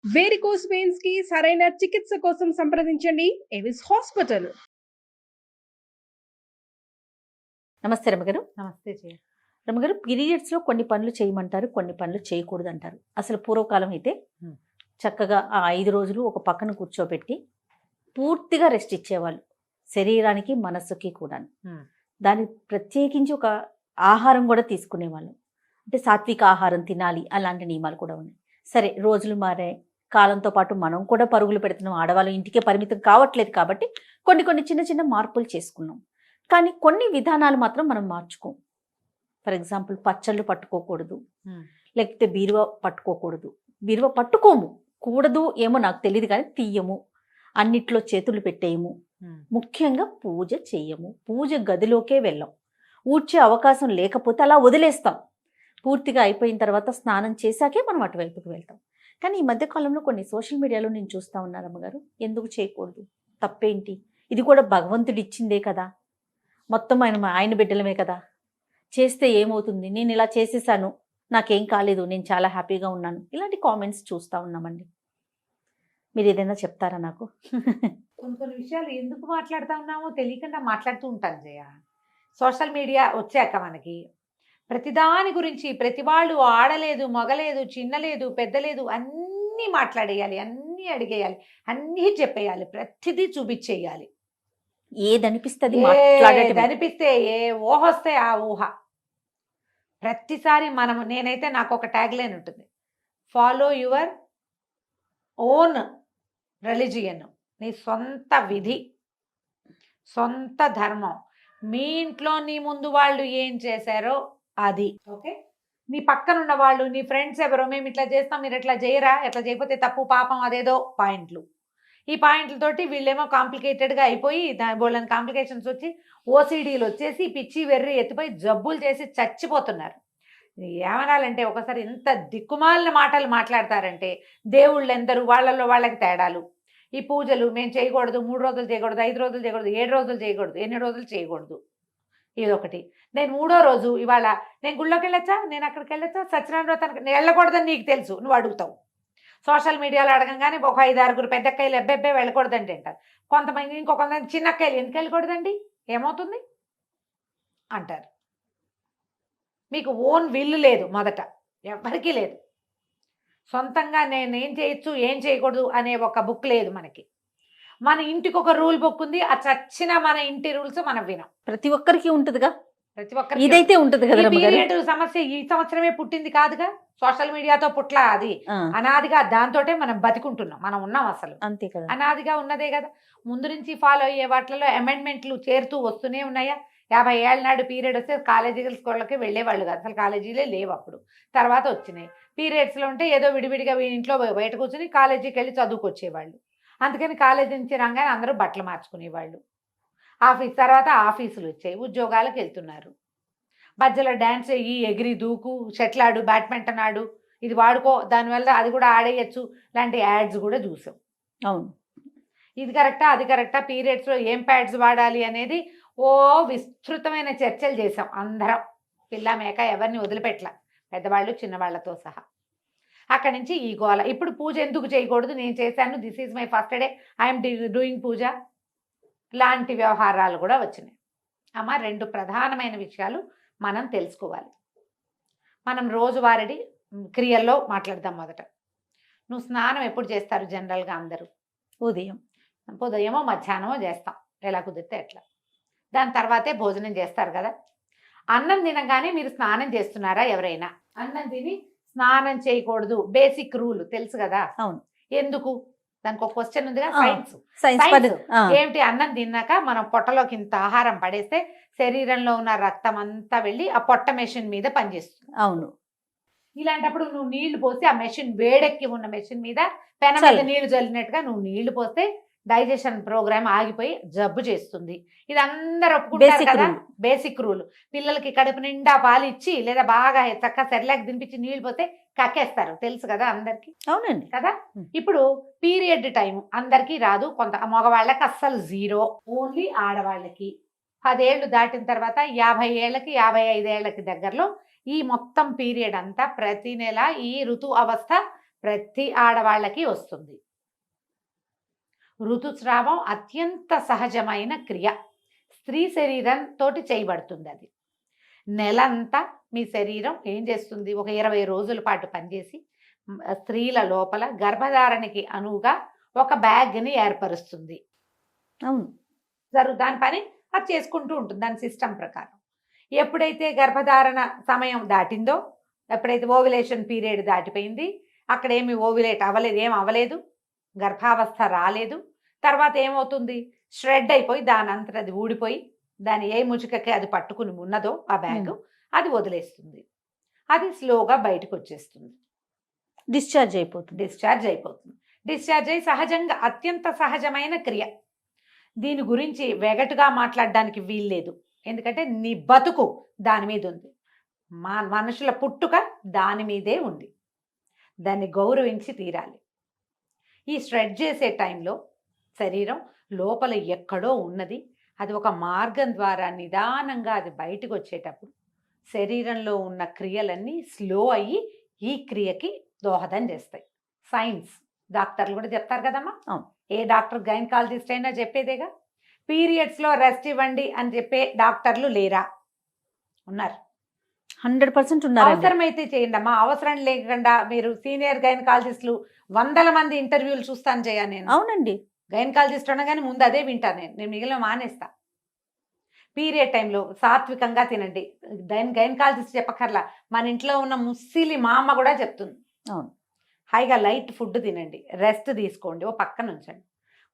Varicose veins కి సరైన చికిత్స కోసం సంప్రదించండి ఎవిస్ హాస్పిటల్. నమస్తే రమగారు. నమస్తే జయ. రమగారు, పీరియడ్స్లో కొన్ని పనులు చేయమంటారు, కొన్ని పనులు చేయకూడదు అంటారు. అసలు పూర్వకాలం అయితే చక్కగా ఆ 5 రోజులు ఒక పక్కన కూర్చోబెట్టి పూర్తిగా రెస్ట్ ఇచ్చేవాళ్ళు, శరీరానికి మనస్సుకి కూడా. దానికి ప్రత్యేకించి ఒక ఆహారం కూడా తీసుకునేవాళ్ళు, అంటే సాత్విక ఆహారం తినాలి, అలాంటి నియమాలు కూడా ఉన్నాయి. సరే, రోజులు మారాయి, కాలంతో పాటు మనం కూడా పరుగులు పెడుతున్నాం, ఆడవాళ్ళు ఇంటికే పరిమితం కావట్లేదు కాబట్టి కొన్ని చిన్న చిన్న మార్పులు చేసుకున్నాం. కానీ కొన్ని విధానాలు మాత్రం మనం మార్చుకోం. ఫర్ ఎగ్జాంపుల్, పచ్చళ్ళు పట్టుకోకూడదు, లేకపోతే బీరువా పట్టుకోకూడదు. బీరువా పట్టుకోము, కూడదు ఏమో నాకు తెలియదు, కానీ తీయము, అన్నిట్లో చేతులు పెట్టేయము, ముఖ్యంగా పూజ చెయ్యము, పూజ గదిలోకే వెళ్ళాం. ఊడ్చే అవకాశం లేకపోతే అలా వదిలేస్తాం. పూర్తిగా అయిపోయిన తర్వాత స్నానం చేశాకే మనం అటువైపుకి వెళ్తాం. కానీ ఈ మధ్యకాలంలో కొన్ని సోషల్ మీడియాలో నేను చూస్తూ ఉన్నాను అమ్మగారు, ఎందుకు చేయకూడదు, తప్పేంటి, ఇది కూడా భగవంతుడు ఇచ్చిందే కదా, మొత్తం ఆయన బిడ్డలమే కదా, చేస్తే ఏమవుతుంది, నేను ఇలా చేసేసాను, నాకేం కాలేదు, నేను చాలా హ్యాపీగా ఉన్నాను, ఇలాంటి కామెంట్స్ చూస్తూ ఉన్నామండి. మీరు ఏదైనా చెప్తారా నాకు? కొన్ని విషయాలు ఎందుకు మాట్లాడుతూ ఉన్నామో తెలియకుండా మాట్లాడుతూ ఉంటాను జయ. సోషల్ మీడియా వచ్చాక మనకి ప్రతిదాని గురించి ప్రతి వాళ్ళు ఆడలేదు, మగలేదు, చిన్నలేదు, పెద్దలేదు, అన్నీ మాట్లాడేయాలి, అన్నీ అడిగేయాలి, అన్నీ చెప్పేయాలి, ప్రతిదీ చూపించేయాలి. ఏదనిపిస్తుంది అనిపిస్తే ఏ ఊహ వస్తే ఆ ఊహ ప్రతిసారి నేనైతే నాకు ఒక ట్యాగ్ లైన్ ఉంటుంది, ఫాలో యువర్ ఓన్ రిలీజియన్, నీ సొంత విధి, సొంత ధర్మం, మీ ఇంట్లో నీ ముందు వాళ్ళు ఏం చేశారో అది. ఓకే, నీ పక్కనున్న వాళ్ళు, నీ ఫ్రెండ్స్ ఎవరో, మేము ఇట్లా చేస్తాం, మీరు ఎట్లా చేయరా, ఎట్లా చేయకపోతే తప్పు, పాపం, అదేదో పాయింట్లు. ఈ పాయింట్లతోటి వీళ్ళేమో కాంప్లికేటెడ్గా అయిపోయి బోళ్ళని కాంప్లికేషన్స్ వచ్చి ఓసీడీలు వచ్చేసి పిచ్చి వెర్రి ఎత్తిపోయి జబ్బులు చేసి చచ్చిపోతున్నారు. ఏమనాలంటే ఒకసారి ఎంత దిక్కుమాలిన మాటలు మాట్లాడతారంటే, దేవుళ్ళు ఎందరు, వాళ్ళల్లో వాళ్ళకి తేడాలు. ఈ పూజలు మేము చేయకూడదు, 3 రోజులు చేయకూడదు, 5 రోజులు చేయకూడదు, 7 రోజులు చేయకూడదు, ఎన్ని రోజులు చేయకూడదు, ఇదొకటి. నేను 3వ రోజు ఇవాళ నేను గుళ్ళోకి వెళ్ళొచ్చా, నేను అక్కడికి వెళ్ళొచ్చా, సత్యనారాయణ వ్రతానికి నేను వెళ్ళకూడదని నీకు తెలుసు, నువ్వు అడుగుతావు. సోషల్ మీడియాలో అడగంగానే ఒక 5-6 పెద్దక్కయ్యలు ఎబ్బెబ్బే వెళ్ళకూడదండి అంటారు. కొంతమంది ఇంకొంతమంది చిన్నక్కయ్యలు ఎందుకు వెళ్ళకూడదండి, ఏమవుతుంది అంటారు. మీకు ఓన్ విల్లు లేదు, మొదట ఎవరికీ లేదు. సొంతంగా నేను ఏం చేయొచ్చు, ఏం చేయకూడదు అనే ఒక బుక్ లేదు మనకి. మన ఇంటికి ఒక రూల్ బుక్ ఉంది, ఆ చచ్చిన మన ఇంటి రూల్స్ మనం వినం. ప్రతి ఒక్కరికి ఉంటుందిగా, ప్రతి ఒక్కరికి ఇదైతే ఉంటుంది కదా. పీరియడ్ సమస్య ఈ సంవత్సరమే పుట్టింది కాదుగా, సోషల్ మీడియాతో పుట్లా, అది అనాదిగా దాంతోటే మనం బతికుంటున్నాం, మనం ఉన్నాం, అసలు అంతే కదా, అనాదిగా ఉన్నదే కదా. ముందు నుంచి ఫాలో అయ్యే వాటిలో అమెండ్మెంట్లు చేరుతూ వస్తూనే ఉన్నాయా. 50 ఏళ్ళ నాడు పీరియడ్ వస్తే కాలేజీ స్కూళ్ళకి వెళ్ళేవాళ్ళు కాదు, అసలు కాలేజీలే లేవు అప్పుడు, తర్వాత వచ్చినాయి. పీరియడ్స్లో ఉంటే ఏదో విడివిడిగా ఇంట్లో బయట కూర్చొని కాలేజీకి వెళ్ళి చదువుకొచ్చేవాళ్ళు. అందుకని కాలేజీ నుంచి రాగానే అందరూ బట్టలు మార్చుకునేవాళ్ళు. తర్వాత ఆఫీసులు వచ్చాయి, ఉద్యోగాలకు వెళ్తున్నారు. మధ్యలో డ్యాన్స్ అయ్యి, ఎగిరి దూకు, షటిల్ ఆడు, బ్యాడ్మింటన్ ఆడు, ఇది వాడుకో, దానివల్ల అది కూడా ఆడేయచ్చు, లాంటి యాడ్స్ కూడా చూసాం. అవును, ఇది కరెక్టా, అది కరెక్టా, పీరియడ్స్లో ఏం ప్యాడ్స్ వాడాలి అనేది విస్తృతమైన చర్చలు చేసాం అందరం, పిల్ల మేక ఎవరిని వదిలిపెట్టలా, పెద్దవాళ్ళు చిన్నవాళ్లతో సహా. అక్కడి నుంచి ఈ గోల. ఇప్పుడు పూజ ఎందుకు చేయకూడదు, నేను చేశాను, this is my first day, I'm doing puja లాంటి వ్యవహారాలు కూడా వచ్చినాయి. అమ్మ, 2 ప్రధానమైన విషయాలు మనం తెలుసుకోవాలి. మనం రోజువారీ క్రియల్లో మాట్లాడదాం. మొదట, నువ్వు స్నానం ఎప్పుడు చేస్తారు జనరల్గా అందరూ? ఉదయమో మధ్యాహ్నమో చేస్తాం, ఎలా కుదిరితే ఎట్లా. దాని తర్వాతే భోజనం చేస్తారు కదా. అన్నం తినగానే మీరు స్నానం చేస్తున్నారా? ఎవరైనా అన్నం తిని స్నానం చేయకూడదు, బేసిక్ రూల్ తెలుసు కదా. అవును, ఎందుకు? దానికి ఒక క్వశ్చన్ ఉందిగా, సైన్స్. ఏమిటి? అన్నం తిన్నాక మనం పొట్టలోకి ఇంత ఆహారం పడేస్తే శరీరంలో ఉన్న రక్తం అంతా వెళ్ళి ఆ పొట్ట మెషిన్ మీద పనిచేస్తుంది. అవును, ఇలాంటప్పుడు నువ్వు నీళ్లు పోసి ఆ మెషిన్, వేడెక్కి ఉన్న మెషిన్ మీద పెన మీద నీళ్లు చల్లినట్టుగా నువ్వు నీళ్లు పోస్తే డైజెషన్ ప్రోగ్రామ్ ఆగిపోయి జబ్బు చేస్తుంది. ఇది అందరు ఒప్పుకుంటారు కదా, బేసిక్ రూల్. పిల్లలకి కడుపు నిండా పాలు ఇచ్చి లేదా బాగా చక్కగా సెర్లాక్ తినిపించి నీళ్లు పోతే కక్కేస్తారు, తెలుసు కదా అందరికి. అవునండి కదా. ఇప్పుడు పీరియడ్ టైం అందరికీ రాదు, కొంత మగవాళ్ళకి అస్సలు 0, ఓన్లీ ఆడవాళ్ళకి. 10 ఏళ్ళు దాటిన తర్వాత 50 ఏళ్ళకి 55 ఏళ్ళకి దగ్గరలో ఈ మొత్తం పీరియడ్ అంతా ప్రతి నెల ఈ ఋతు అవస్థ ప్రతి ఆడవాళ్ళకి వస్తుంది. ఋతుస్రావం అత్యంత సహజమైన క్రియ. స్త్రీ శరీరంతో చేయబడుతుంది. అది నెలంతా మీ శరీరం ఏం చేస్తుంది, ఒక 20 రోజుల పాటు పనిచేసి స్త్రీల లోపల గర్భధారణకి అనువుగా ఒక బ్యాగ్ని ఏర్పరుస్తుంది. అవును. దాని పని అది చేసుకుంటూ ఉంటుంది దాని సిస్టమ్ ప్రకారం. ఎప్పుడైతే గర్భధారణ సమయం దాటిందో, ఎప్పుడైతే ఓవ్యులేషన్ పీరియడ్ దాటిపోయింది, అక్కడ ఏమి ఓవ్యులేట్ అవ్వలేదు, ఏం అవ్వలేదు, గర్భావస్థ రాలేదు, తర్వాత ఏమవుతుంది, షెడ్ అయిపోయి దాని అంతట అది ఊడిపోయి దాని ఏ ముచుకకి అది పట్టుకుని ఉన్నదో ఆ బ్యాగ్ అది వదిలేస్తుంది. అది స్లోగా బయటకు వచ్చేస్తుంది, డిశ్చార్జ్ అయిపోతుంది. డిశ్చార్జ్ అయ్యి సహజంగా అత్యంత సహజమైన క్రియ. దీని గురించి వెగటుగా మాట్లాడడానికి వీల్లేదు. ఎందుకంటే నీ బతుకు దాని మీద ఉంది, మనుషుల పుట్టుక దాని మీదే ఉంది. దాన్ని గౌరవించి తీరాలి. ఈ షెడ్ చేసే టైంలో శరీరం లోపల ఎక్కడో ఉన్నది, అది ఒక మార్గం ద్వారా నిదానంగా అది బయటకు వచ్చేటప్పుడు శరీరంలో ఉన్న క్రియలన్నీ స్లో అయ్యి ఈ క్రియకి దోహదం చేస్తాయి. సైన్స్ డాక్టర్లు కూడా చెప్తారు కదమ్మా. ఏ డాక్టర్ గైనకాలజిస్ట్ అయినా చెప్పేదేగా. పీరియడ్స్లో రెస్ట్ ఇవ్వండి అని చెప్పే డాక్టర్లు లేరా? ఉన్నారు, 100% ఉన్నారు. అవసరమైతే చేయండి అమ్మా, అవసరం లేకుండా మీరు సీనియర్ గైనకాలజిస్టులు 100 మంది ఇంటర్వ్యూలు చూస్తాను చేయ నేను. అవునండి. గైనకాలజిస్ట్ అనగానే ముందు అదే వింటాను నేను మిగిలిన మానేస్తా. పీరియడ్ టైంలో సాత్వికంగా తినండి. గైనకాలజిస్ట్ చెప్పకర్లా, మన ఇంట్లో ఉన్న ముస్సిలి మా అమ్మ కూడా చెప్తుంది. అవును, హాయిగా లైట్ ఫుడ్ తినండి, రెస్ట్ తీసుకోండి, ఓ పక్కన ఉంచండి.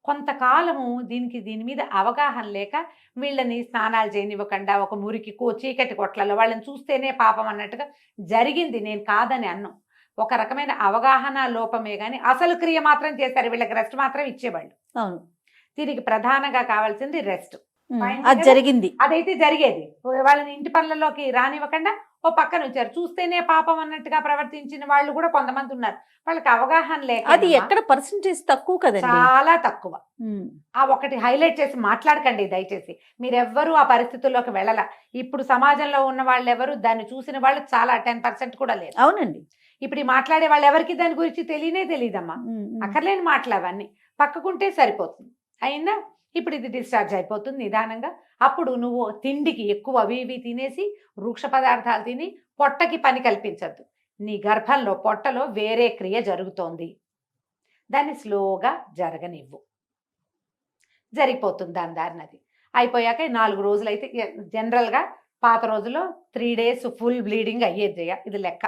కొంతకాలము దీని మీద అవగాహన లేక వీళ్ళని స్నానాలు చేయనివ్వకుండా ఒక మురికి చీకటి కొట్లలో వాళ్ళని చూస్తేనే పాపం అన్నట్టుగా జరిగింది. నేను కాదని అన్నం, ఒక రకమైన అవగాహన లోపమే కానీ అసలు క్రియ మాత్రం చేశారు. వీళ్ళకి రెస్ట్ మాత్రం ఇచ్చేవాళ్ళు. అవును, దీనికి ప్రధానంగా కావాల్సింది రెస్ట్. అది జరిగింది, అదైతే జరిగేది. వాళ్ళని ఇంటి పనులలోకి రానివ్వకుండా ఓ పక్కన ఉంచారు. చూస్తేనే పాపం అన్నట్టుగా ప్రవర్తించిన వాళ్ళు కూడా కొంతమంది ఉన్నారు. వాళ్ళకి అవగాహన లేక, అది ఎక్కడ పర్సెంటేజ్ తక్కువ కదండి, చాలా తక్కువ. ఆ ఒకటి హైలైట్ చేసి మాట్లాడకండి దయచేసి. మీరెవ్వరూ ఆ పరిస్థితుల్లోకి వెళ్ళాల. ఇప్పుడు సమాజంలో ఉన్న వాళ్ళు ఎవరు దాన్ని చూసిన వాళ్ళు చాలా 10% కూడా లేదు. అవునండి. ఇప్పుడు మాట్లాడే వాళ్ళు ఎవరికి దాని గురించి తెలియదమ్మా. అక్కర్లేని మాటలు అవన్నీ పక్కకుంటే సరిపోతుంది. అయినా ఇప్పుడు ఇది డిశ్చార్జ్ అయిపోతుంది నిదానంగా. అప్పుడు నువ్వు తిండికి ఎక్కువ అవి ఇవి తినేసి వృక్ష పదార్థాలు తిని పొట్టకి పని కల్పించద్దు. నీ గర్భంలో పొట్టలో వేరే క్రియ జరుగుతోంది, దాన్ని స్లోగా జరగనివ్వు. జరిగిపోతుంది దాని దారినది. అయిపోయాక 4 రోజులు అయితే జనరల్గా పాత రోజుల్లో 3 days ఫుల్ బ్లీడింగ్ అయ్యేది. ఇది లెక్క.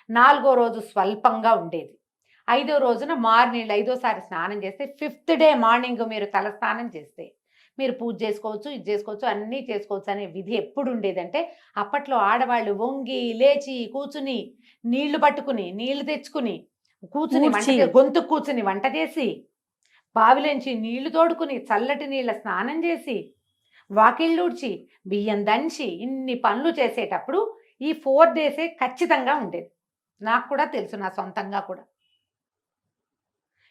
4వ రోజు స్వల్పంగా ఉండేది. 5వ రోజున మార్నింగ్ 5వసారి స్నానం చేస్తే 5th day మార్నింగ్ మీరు తల స్నానం చేస్తే మీరు పూజ చేసుకోవచ్చు, ఇది చేసుకోవచ్చు, అన్నీ చేసుకోవచ్చు అనే విధి ఎప్పుడు ఉండేదంటే, అప్పట్లో ఆడవాళ్ళు వంగి లేచి కూర్చుని నీళ్లు పట్టుకుని నీళ్లు తెచ్చుకుని కూర్చుని గొంతు కూర్చుని వంట చేసి బావిలోంచి నీళ్లు తోడుకుని చల్లటి నీళ్ళ స్నానం చేసి వాకిళ్ళూడ్చి బియ్యం దంచి ఇన్ని పనులు చేసేటప్పుడు ఈ 4 days ఖచ్చితంగా ఉండేది. నాకు కూడా తెలుసు, నా సొంతంగా కూడా.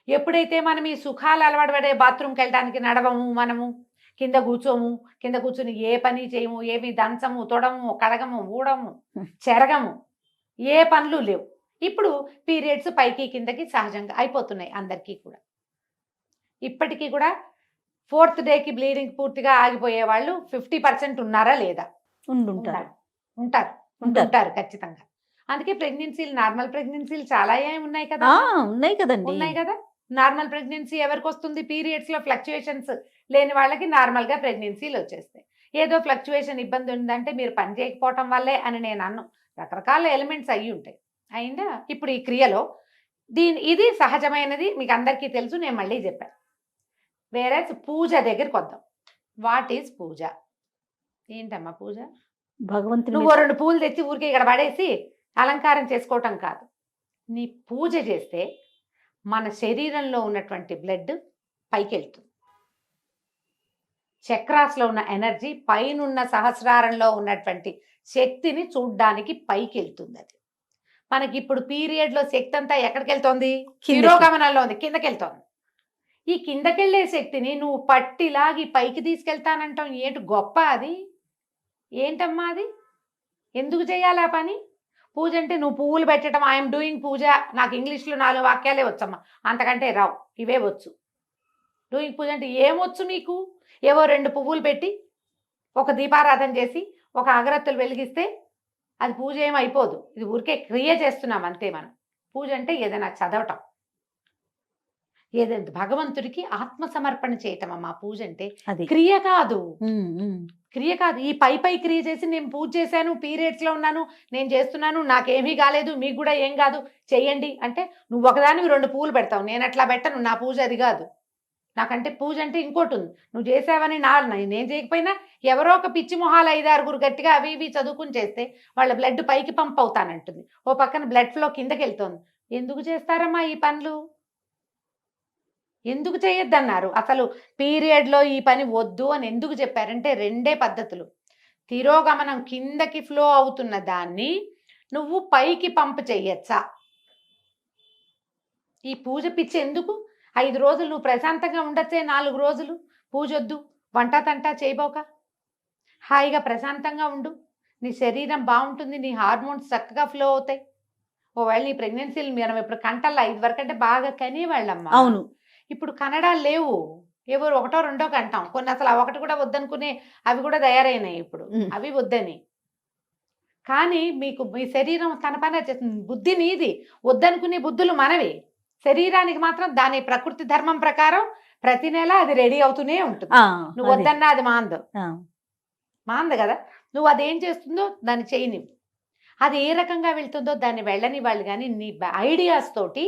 ఎప్పుడైతే మనం ఈ సుఖాలు అలవాటు పడే బాత్రూమ్కి వెళ్ళడానికి నడవము, మనము కింద కూర్చొని ఏ పని చేయము, ఏమి దంచము, తొడము, కడగము, ఊడము, చెరగము, ఏ పనులు లేవు. ఇప్పుడు పీరియడ్స్ పైకి కిందకి సహజంగా అయిపోతున్నాయి అందరికీ కూడా. ఇప్పటికీ కూడా 4th dayకి బ్లీడింగ్ పూర్తిగా ఆగిపోయే వాళ్ళు 50% ఉన్నారా లేదా? ఉంటారు ఖచ్చితంగా. అందుకే ప్రెగ్నెన్సీలు, నార్మల్ ప్రెగ్నెన్సీలు చాలా ఉన్నాయి కదా. ఉన్నాయి కదా. నార్మల్ ప్రెగ్నెన్సీ ఎవరికి వస్తుంది? పీరియడ్స్లో ఫ్లక్చుయేషన్స్ లేని వాళ్ళకి నార్మల్గా ప్రెగ్నెన్సీలు వచ్చేస్తాయి. ఏదో ఫ్లక్చుయేషన్ ఇబ్బంది ఉందంటే మీరు పని చేయకపోవటం వల్లే అని నేను అన్ను. రకరకాల ఎలిమెంట్స్ అయ్యి ఉంటాయి. అయినా ఇప్పుడు ఈ క్రియలో ఇది సహజమైనది, మీకు అందరికీ తెలుసు, నేను మళ్ళీ చెప్పాను. వేరే పూజ దగ్గరికి వద్దాం. వాట్ ఈజ్ పూజ? ఏంటమ్మా పూజ? భగవంతుడు నువ్వు 2 పూలు తెచ్చి ఊరికే ఇక్కడ పడేసి అలంకారం చేసుకోవటం కాదు. నీ పూజ చేస్తే మన శరీరంలో ఉన్నటువంటి బ్లడ్ పైకి వెళ్తుంది. చక్రాస్లో ఉన్న ఎనర్జీ పైనున్న సహస్రారంలో ఉన్నటువంటి శక్తిని చూడ్డానికి పైకి వెళ్తుంది. అది మనకి ఇప్పుడు పీరియడ్లో శక్తి అంతా ఎక్కడికి వెళ్తోంది? తిరోగమనంలో ఉంది, కిందకి వెళ్తోంది. ఈ కిందకెళ్ళే శక్తిని నువ్వు పట్టిలాగి పైకి తీసుకెళ్తానంటాం. ఏంటి గొప్ప అది? ఏంటమ్మా అది? ఎందుకు చేయాలి ఆ పని? పూజ అంటే నువ్వు పువ్వులు పెట్టడం, ఐఎమ్ డూయింగ్ పూజ, నాకు ఇంగ్లీష్లో 4 వాక్యాలే వచ్చమ్మా, అంతకంటే రావు, ఇవే వచ్చు. డూయింగ్ పూజ అంటే ఏమొచ్చు మీకు? ఏవో 2 పువ్వులు పెట్టి ఒక దీపారాధన చేసి ఒక అగరత్తులు వెలిగిస్తే అది పూజ ఏం అయిపోదు. ఇది ఊరికే క్రియ చేస్తున్నాం అంతే మనం. పూజ అంటే ఏదైనా చదవటం, ఏదైనా భగవంతుడికి ఆత్మ సమర్పణ చేయటం అమ్మా పూజ అంటే. అది క్రియ కాదు, ఉమ్, ఉమ్. క్రియ కాదు. ఈ పై క్రియ చేసి నేను పూజ చేశాను, పీరియడ్స్లో ఉన్నాను, నేను చేస్తున్నాను, నాకేమీ కాలేదు, మీకు కూడా ఏం కాదు, చెయ్యండి అంటే నువ్వు ఒకదానివి 2 పువ్వులు పెడతావు. నేను అట్లా పెట్టను, నా పూజ అది కాదు. నాకంటే పూజ అంటే ఇంకోటి ఉంది. నువ్వు చేసావని నేను చేయకపోయినా ఎవరో ఒక పిచ్చి మొహాలు 5-6 గట్టిగా అవి ఇవి చదువుకుని చేస్తే వాళ్ళ బ్లడ్ పైకి పంప్ అవుతానంటుంది, ఓ పక్కన బ్లడ్ ఫ్లో కిందకి వెళ్తుంది. ఎందుకు చేస్తారమ్మా ఈ పనులు? ఎందుకు చేయొద్దన్నారు? అసలు పీరియడ్లో ఈ పని వద్దు అని ఎందుకు చెప్పారంటే 2 పద్ధతులు. తిరోగమనం కిందకి ఫ్లో అవుతున్న దాన్ని నువ్వు పైకి పంప్ చెయ్యొచ్చా? ఈ పూజ పిచ్చి ఎందుకు? 5 రోజులు నువ్వు ప్రశాంతంగా ఉండొచ్చే, 4 రోజులు పూజ వద్దు, వంట తంట చేయబోక హాయిగా ప్రశాంతంగా ఉండు, నీ శరీరం బాగుంటుంది, నీ హార్మోన్స్ చక్కగా ఫ్లో అవుతాయి. ఒకవేళ నీ ప్రెగ్నెన్సీలు మనం ఇప్పుడు కంటల్లో 5 వరకు అంటే బాగా కనేవాళ్ళమ్మా. అవును. ఇప్పుడు కన్నడాలు లేవు, ఎవరు 1, 2 కంటాం. కొన్ని అసలు ఆ 1 కూడా వద్దనుకునే అవి కూడా తయారైనాయి ఇప్పుడు, అవి వద్దని. కానీ మీకు మీ శరీరం తన పని చేస్తుంది. బుద్ధి నీది, వద్దనుకునే బుద్ధులు మనవి. శరీరానికి మాత్రం దాని ప్రకృతి ధర్మం ప్రకారం ప్రతి నెల అది రెడీ అవుతూనే ఉంటుంది. నువ్వు వద్దన్నా అది మాంద కదా. నువ్వు అదేం చేస్తుందో దాన్ని చేయని, అది ఏ రకంగా వెళ్తుందో దాన్ని వెళ్ళని వాళ్ళు. కానీ నీ ఐడియాస్ తోటి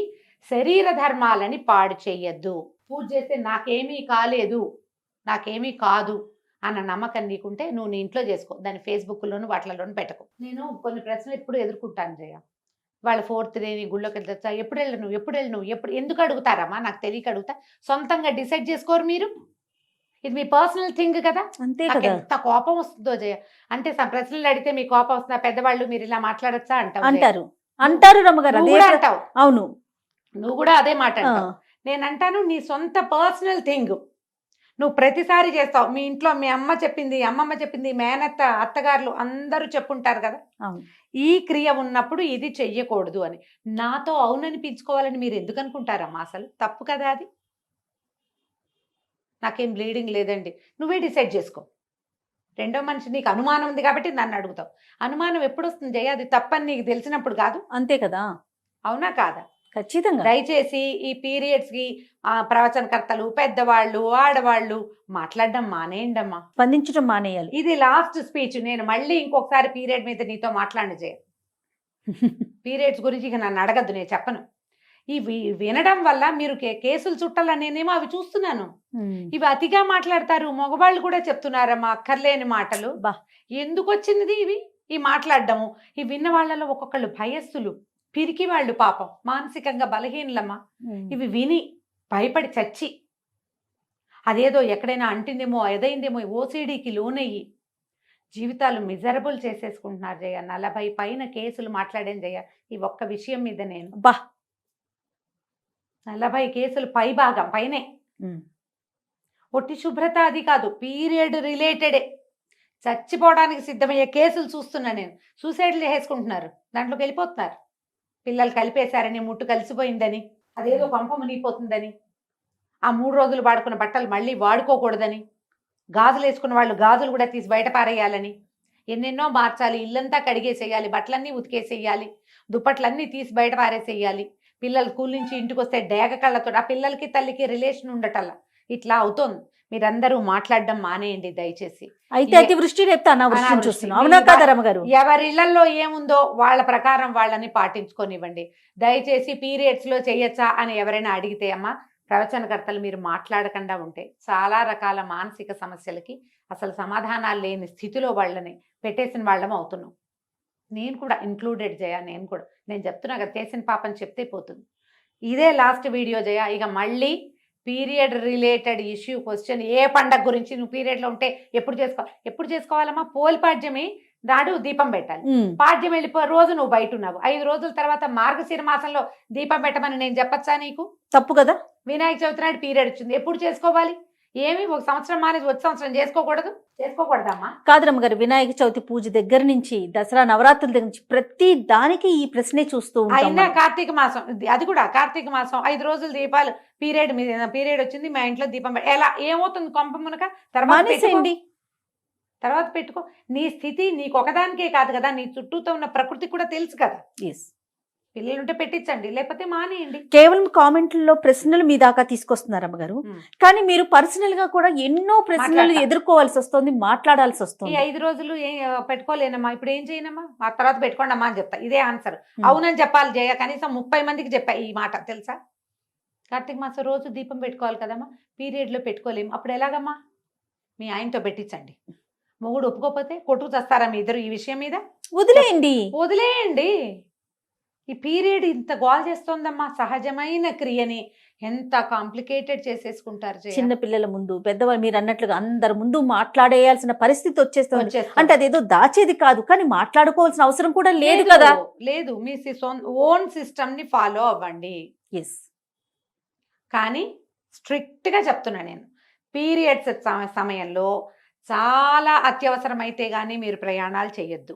శరీర ధర్మాలని పాడు చెయ్యొద్దు. పూజ చేస్తే నాకేమీ కాలేదు, నాకేమీ కాదు అన్న నమ్మకం నీకుంటే నువ్వు నీ ఇంట్లో చేసుకో, దాన్ని ఫేస్బుక్లోను వాటిలోనూ పెట్టకు. నేను కొన్ని ప్రశ్నలు ఎప్పుడు ఎదుర్కొంటాను జయ. వాళ్ళ 4th డే నీ గుళ్ళోకి వెళ్తా, ఎప్పుడు వెళ్ళను ఎందుకు అడుగుతారమ్మా? నాకు తెలియక అడుగుతా. సొంతంగా డిసైడ్ చేసుకోరు మీరు. ఇది మీ పర్సనల్ థింగ్ కదా. అంతే నాకు కదా. ఎంత కోపం వస్తుందో జయ. అంటే ప్రశ్నలు అడిగితే మీ కోపం వస్తుందా? పెద్దవాళ్ళు మీరు ఇలా మాట్లాడచ్చా అంటారు రమ్మగారు. నువ్వు కూడా అంటావు. అవును, నువ్వు కూడా అదే మాట అంటావు. నేను అంటాను నీ సొంత పర్సనల్ థింగ్ నువ్వు ప్రతిసారి చేస్తావు. మీ ఇంట్లో మీ అమ్మ చెప్పింది, అమ్మమ్మ చెప్పింది, మేనత్త, అత్తగారులు అందరూ చెప్పుంటారు కదా, ఈ క్రియ ఉన్నప్పుడు ఇది చెయ్యకూడదు అని. నాతో అవుననిపించుకోవాలని మీరు ఎందుకు అనుకుంటారమ్మా? అసలు తప్పు కదా అది. నాకేం బ్లీడింగ్ లేదండి, నువ్వే డిసైడ్ చేసుకో. రెండో మనిషి నీకు అనుమానం ఉంది కాబట్టి నన్ను అడుగుతావు. అనుమానం ఎప్పుడు వస్తుంది జయ? అది తప్పని నీకు తెలిసినప్పుడు కాదు. అంతే కదా. అవునా కాదా? ఖచ్చితంగా. దయచేసి ఈ పీరియడ్స్కి ప్రవచనకర్తలు, పెద్దవాళ్ళు, ఆడవాళ్ళు మాట్లాడడం మానేయండి అమ్మా, స్పందించడం మానేయాలి. ఇది లాస్ట్ స్పీచ్. నేను మళ్ళీ ఇంకొకసారి పీరియడ్ మీద నీతో మాట్లాడి చేయ. పీరియడ్స్ గురించి ఇక నన్ను అడగద్దు, నేను చెప్పను. ఇవి వినడం వల్ల మీరు కేసులు చుట్టాలనేనేమో అవి చూస్తున్నాను. ఇవి అతిగా మాట్లాడతారు, మగవాళ్ళు కూడా చెప్తున్నారమ్మా అక్కర్లేని మాటలు. ఎందుకు వచ్చింది ఇవి ఈ మాట్లాడడము? ఈ విన్న వాళ్ళలో ఒక్కొక్కళ్ళు భయస్థులు, పిరికి వాళ్ళు, పాపం మానసికంగా బలహీనలమ్మా. ఇవి విని భయపడి చచ్చి అదేదో ఎక్కడైనా అంటిందేమో, ఏదైందేమో, ఓసిడీకి లోనయ్యి జీవితాలు మిజరబుల్ చేసేసుకుంటున్నారు జయ. 40 పైన కేసులు మాట్లాడాను జయ ఈ ఒక్క విషయం మీద. నేను 40 కేసులు భాగం పైనే. ఒట్టి శుభ్రత అది కాదు, పీరియడ్ రిలేటెడే చచ్చిపోవడానికి సిద్ధమయ్యే కేసులు చూస్తున్నా నేను. సూసైడ్లు చేసుకుంటున్నారు, దాంట్లోకి వెళ్ళిపోతున్నారు. పిల్లలు కలిపేశారని, ముట్టు కలిసిపోయిందని, అదేదో పంప మునిగిపోతుందని, ఆ 3 రోజులు వాడుకున్న బట్టలు మళ్ళీ వాడుకోకూడదని, గాజులు వేసుకున్న వాళ్ళు గాజులు కూడా తీసి బయట పారేయాలని, ఎన్నెన్నో మార్చాలి, ఇల్లంతా కడిగేసేయాలి, బట్టలన్నీ ఉతికేసేయాలి, దుప్పట్లన్నీ తీసి బయట పారేసేయాలి, పిల్లలు స్కూల్ నుంచి ఇంటికి వస్తే డేగ కళ్ళతో ఆ పిల్లలకి తల్లికి రిలేషన్ ఉండటల్లా ఇట్లా అవుతోంది. మీరందరూ మాట్లాడడం మానేయండి దయచేసి. అయితే అతివృష్టి రేపు అనావృష్టిని చూస్తున్నాం. అవునా కాదా రమ్మగారు? ఎవరి ఇళ్లలో ఏముందో వాళ్ళ ప్రకారం వాళ్ళని పాటించుకోనివ్వండి దయచేసి. పీరియడ్స్ లో చేయొచ్చా అని ఎవరైనా అడిగితే అమ్మా, ప్రవచనకర్తలు మీరు మాట్లాడకుండా ఉంటే చాలా రకాల మానసిక సమస్యలకి అసలు సమాధానాలు లేని స్థితిలో వాళ్ళని పెట్టేసిన వాళ్ళం అవుతున్నాం. నేను కూడా ఇంక్లూడెడ్ జయ. నేను చెప్తున్నా కదా, చేసిన పాపని చెప్తే పోతుంది. ఇదే లాస్ట్ వీడియో జయ. ఇక మళ్ళీ పీరియడ్ రిలేటెడ్ ఇష్యూ క్వశ్చన్, ఏ పండగ గురించి నువ్వు పీరియడ్లో ఉంటే ఎప్పుడు చేసుకోవాలమ్మా? పోలిపాడ్యమి నాడు దీపం పెట్టాలి. పాడ్యం వెళ్ళిపో రోజు నువ్వు బయట ఉన్నావు, 5 రోజుల తర్వాత మార్గశిర మాసంలో దీపం పెట్టమని నేను చెప్పచ్చా నీకు? తప్పు కదా. వినాయక చవితి నాడు పీరియడ్ వచ్చింది, ఎప్పుడు చేసుకోవాలి? ఏమి ఒక సంవత్సరం మానేసి వచ్చే సంవత్సరం చేసుకోకూడదమ్మా. కాదు రమ్మగారు, వినాయక చవితి పూజ దగ్గర నుంచి దసరా నవరాత్రుల దగ్గర నుంచి ప్రతి దానికి ఈ ప్రశ్నే చూస్తూ ఉంటాం అయినా మనం. కార్తీక మాసం అది కూడా కార్తీక మాసం 5 రోజులు దీపాలు పీరియడ్ వచ్చింది మా ఇంట్లో దీపం ఎలా ఏమవుతుంది కొంప మునక మానేసేయండి. తర్వాత పెట్టుకో. నీ స్థితి నీకు ఒకదానికే కాదు కదా, నీ చుట్టూతో ఉన్న ప్రకృతి కూడా తెలుసు కదా. Yes. పిల్లలుంటే పెట్టించండి, లేకపోతే మానేయండి. కేవలం కామెంట్లలో ప్రశ్నలు మీ దాకా తీసుకొస్తున్నారు అమ్మగారు, కానీ మీరు పర్సనల్ గా కూడా ఎన్నో ప్రశ్నలు మాట్లాడతా. ఎదుర్కోవాల్సి వస్తుంది, మాట్లాడాల్సి ఈ వస్తుంది. 5 రోజులు పెట్టుకోలేనమ్మా, ఇప్పుడు ఏం చేయనమ్మా, ఆ తర్వాత పెట్టుకోండి అమ్మా అని చెప్తా. ఇదే ఆన్సర్. అవునని చెప్పాలి జయ, కనీసం 30 మందికి చెప్పా ఈ మాట, తెలుసా? కార్తీక మాసం రోజు దీపం పెట్టుకోవాలి కదమ్మా, పీరియడ్ లో పెట్టుకోలేము, అప్పుడు ఎలాగమ్మా? మీ ఆయనతో పెట్టించండి. మొగుడు ఒప్పుకోకపోతే కొట్టుకు చేస్తారా మీ ఇద్దరు ఈ విషయం మీద? వదిలేయండి. ఈ పీరియడ్ ఇంత గోల్ చేస్తోందమ్మా, సహజమైన క్రియని ఎంత కాంప్లికేటెడ్ చేసేసుకుంటారు జయ. చిన్న పిల్లల ముందు, పెద్దవాళ్ళు మీరు అన్నట్లుగా అందరి ముందు మాట్లాడేయాల్సిన పరిస్థితి వచ్చేస్తుంది. అంటే అదేదో దాచేది కాదు, కానీ మాట్లాడుకోవాల్సిన అవసరం కూడా లేదు కదా. లేదు, మీ ఓన్ సిస్టమ్ ని ఫాలో అవ్వండి. ఎస్, కానీ స్ట్రిక్ట్ గా చెప్తున్నా నేను, పీరియడ్స్ సమయంలో చాలా అత్యవసరమైతే కానీ మీరు ప్రయాణాలు చేయొద్దు.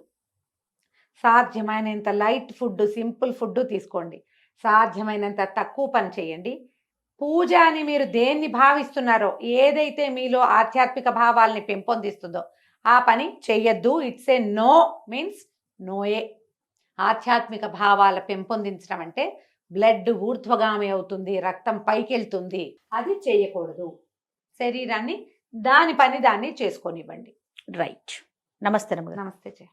సాధ్యమైనంత లైట్ ఫుడ్, సింపుల్ ఫుడ్ తీసుకోండి. సాధ్యమైనంత తక్కువ పని చేయండి. పూజ అని మీరు దేన్ని భావిస్తున్నారో, ఏదైతే మీలో ఆధ్యాత్మిక భావాల్ని పెంపొందిస్తుందో ఆ పని చెయ్యొద్దు. ఇట్స్ ఏ నో మీన్స్ నోయే. ఆధ్యాత్మిక భావాల పెంపొందించడం అంటే బ్లడ్ ఊర్ధ్వగామి అవుతుంది, రక్తం పైకి వెళ్తుంది, అది చేయకూడదు. శరీరాన్ని దాని పని దాన్ని చేసుకోనివ్వండి. రైట్. నమస్తే రమ్మగారు. నమస్తే జయ.